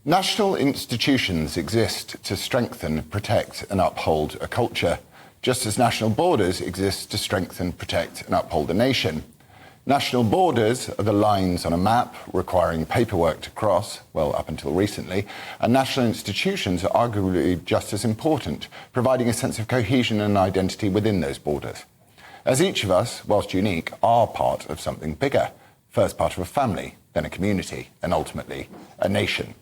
National institutions exist to strengthen, protect and uphold a culture, just as national borders exist to strengthen, protect and uphold a nation. National borders are the lines on a map requiring paperwork to cross, well, up until recently, and national institutions are arguably just as important, providing a sense of cohesion and identity within those borders. As each of us, whilst unique, are part of something bigger, first part of a family, then a community, and ultimately a nation.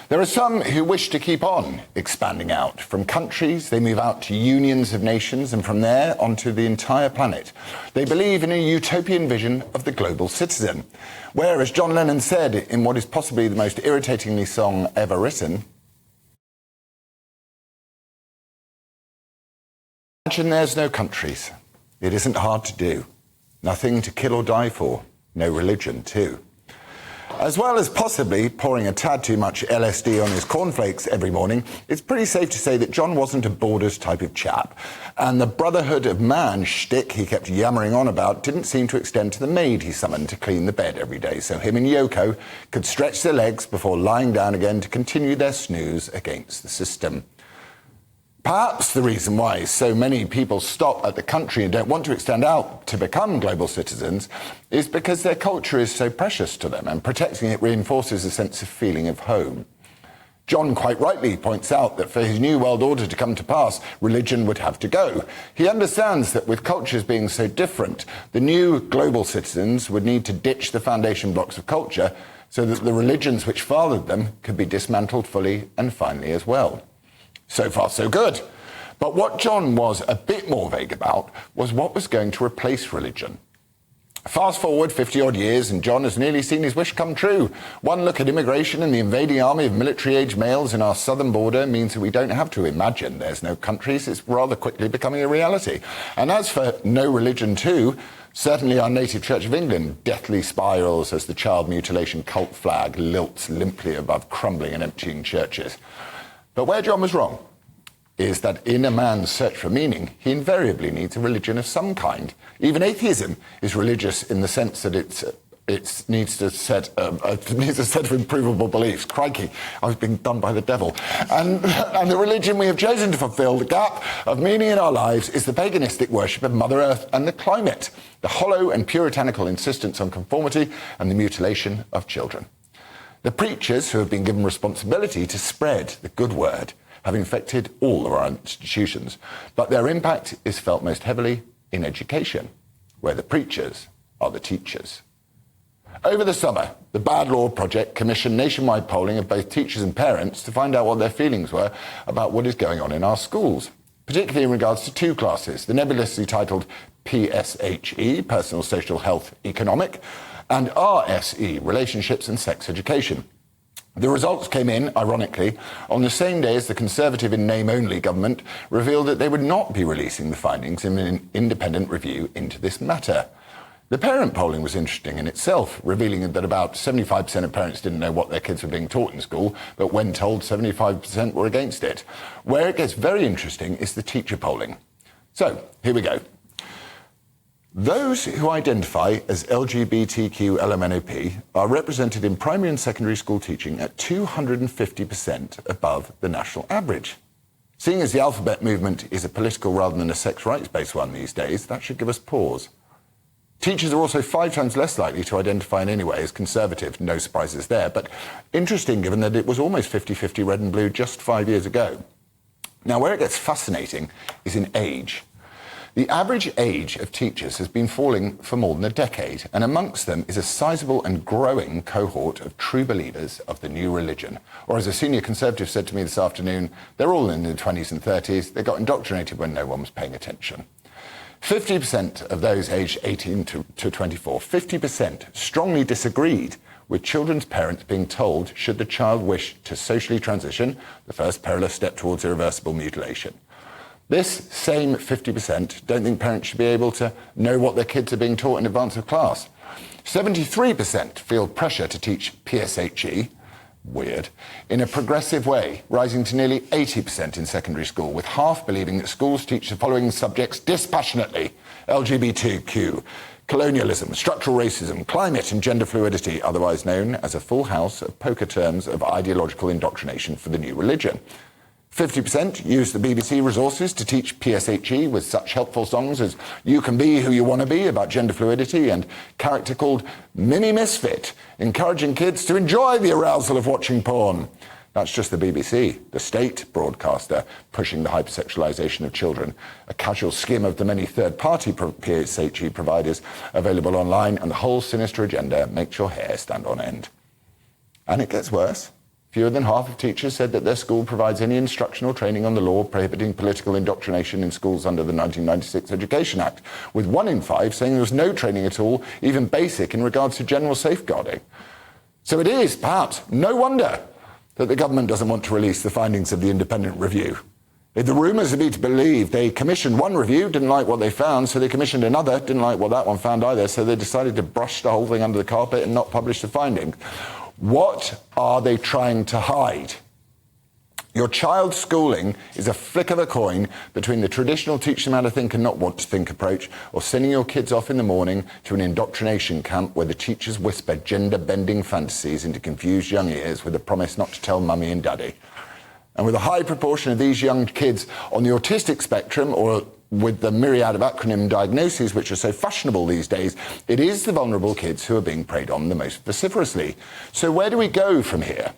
There are some who wish to keep on expanding out. From countries, they move out to unions of nations, and from there onto the entire planet. They believe in a utopian vision of the global citizen, where, as John Lennon said in what is possibly the most irritatingly song ever written, imagine there's no countries. It isn't hard to do. Nothing to kill or die for. No religion, too. As well as possibly pouring a tad too much LSD on his cornflakes every morning, it's pretty safe to say that John wasn't a borders type of chap. And the brotherhood of man shtick he kept yammering on about didn't seem to extend to the maid he summoned to clean the bed every day, so him and Yoko could stretch their legs before lying down again to continue their snooze against the system. Perhaps the reason why so many people stop at the country and don't want to extend out to become global citizens is because their culture is so precious to them, and protecting it reinforces a sense of feeling of home. John quite rightly points out that for his new world order to come to pass, religion would have to go. He understands that with cultures being so different, the new global citizens would need to ditch the foundation blocks of culture so that the religions which fathered them could be dismantled fully and finally as well. So far, so good. But what John was a bit more vague about was what was going to replace religion. Fast forward 50-odd years, and John has nearly seen his wish come true. One look at immigration and the invading army of military-age males in our southern border means that we don't have to imagine there's no countries. It's rather quickly becoming a reality. And as for no religion too, certainly our native Church of England deathly spirals as the child mutilation cult flag lilts limply above crumbling and emptying churches. But where John was wrong is that in a man's search for meaning, he invariably needs a religion of some kind. Even atheism is religious in the sense that it needs a set of improvable beliefs. Crikey, I was being done by the devil. And the religion we have chosen to fulfill the gap of meaning in our lives is the paganistic worship of Mother Earth and the climate, the hollow and puritanical insistence on conformity, and the mutilation of children. The preachers who have been given responsibility to spread the good word have infected all of our institutions, but their impact is felt most heavily in education, where the preachers are the teachers. Over the summer, the Bad Law Project commissioned nationwide polling of both teachers and parents to find out what their feelings were about what is going on in our schools, particularly in regards to two classes, the nebulously titled PSHE, Personal Social Health Economic, and RSE, Relationships and Sex Education. The results came in, ironically, on the same day as the Conservative in name-only government revealed that they would not be releasing the findings in an independent review into this matter. The parent polling was interesting in itself, revealing that about 75% of parents didn't know what their kids were being taught in school, but when told, 75% were against it. Where it gets very interesting is the teacher polling. So, here we go. Those who identify as LGBTQ LMNOP are represented in primary and secondary school teaching at 250% above the national average. Seeing as the alphabet movement is a political rather than a sex rights-based one these days, that should give us pause. Teachers are also 5 times less likely to identify in any way as conservative, no surprises there, but interesting given that it was almost 50-50 red and blue just 5 years ago. Now, where it gets fascinating is in age. The average age of teachers has been falling for more than a decade, and amongst them is a sizable and growing cohort of true believers of the new religion. Or as a senior Conservative said to me this afternoon, they're all in their 20s and 30s. They got indoctrinated when no one was paying attention. 50% of those aged 18 to 24, 50% strongly disagreed with children's parents being told should the child wish to socially transition, the first perilous step towards irreversible mutilation. This same 50% don't think parents should be able to know what their kids are being taught in advance of class. 73% feel pressure to teach PSHE, weird, in a progressive way, rising to nearly 80% in secondary school, with half believing that schools teach the following subjects dispassionately: LGBTQ, colonialism, structural racism, climate and gender fluidity, otherwise known as a full house of poker terms of ideological indoctrination for the new religion. 50% use the BBC resources to teach PSHE with such helpful songs as You Can Be Who You Want to Be about gender fluidity and character called Mini Misfit, encouraging kids to enjoy the arousal of watching porn. That's just the BBC, the state broadcaster, pushing the hypersexualization of children, a casual skim of the many third-party PSHE providers available online, and the whole sinister agenda makes your hair stand on end. And it gets worse. Fewer than half of teachers said that their school provides any instructional training on the law prohibiting political indoctrination in schools under the 1996 Education Act, with 1 in 5 saying there was no training at all, even basic, in regards to general safeguarding. So it is, perhaps, no wonder that the government doesn't want to release the findings of the independent review. If the rumours are to be believed, they commissioned one review, didn't like what they found, so they commissioned another, didn't like what that one found either, so they decided to brush the whole thing under the carpet and not publish the findings. What are they trying to hide? Your child's schooling is a flick of a coin between the traditional teach them how to think and not what to think approach, or sending your kids off in the morning to an indoctrination camp where the teachers whisper gender-bending fantasies into confused young ears with a promise not to tell mummy and daddy. And with a high proportion of these young kids on the autistic spectrum, or with the myriad of acronym diagnoses which are so fashionable these days, it is the vulnerable kids who are being preyed on the most vociferously. So where do we go from here?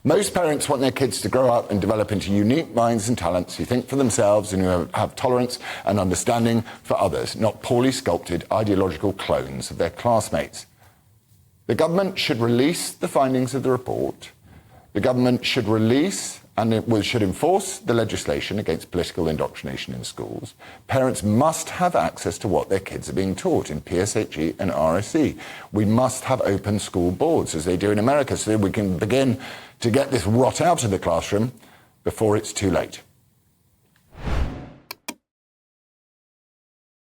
Most parents want their kids to grow up and develop into unique minds and talents who think for themselves and who have tolerance and understanding for others, not poorly sculpted ideological clones of their classmates. The government should release the findings of the report. The government should release and it should enforce the legislation against political indoctrination in schools. Parents must have access to what their kids are being taught in PSHE and RSE. We must have open school boards, as they do in America, so that we can begin to get this rot out of the classroom before it's too late.